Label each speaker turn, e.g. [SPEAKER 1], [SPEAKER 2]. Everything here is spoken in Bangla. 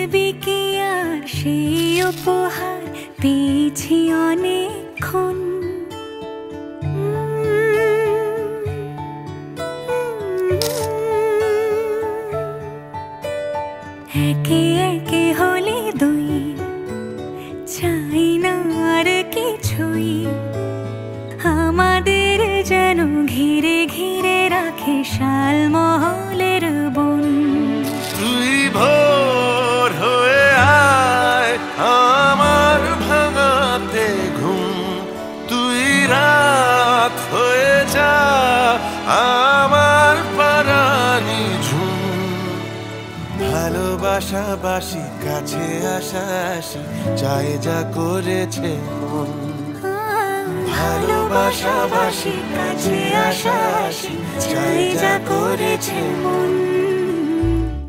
[SPEAKER 1] দেবী কি আর সেই উপহার পেয়েছি অনেকক্ষণ। একে একে হলে দুই, চাই না আর কিছুই, আমাদের যেন ঘিরে ঘিরে রাখে শালমহলের বন।
[SPEAKER 2] তুই ভোর হয়ে আয় আমার ভাঙাতে ঘুম, তুই রাত হয়ে যা আমার পরানি ঝুম। ভালোবাসাবাসি কাছে আসাসি চাই যা করেছে মন।
[SPEAKER 1] ভালোবাসাবাসি কাছে আসাসি চাই যা করেছে মন।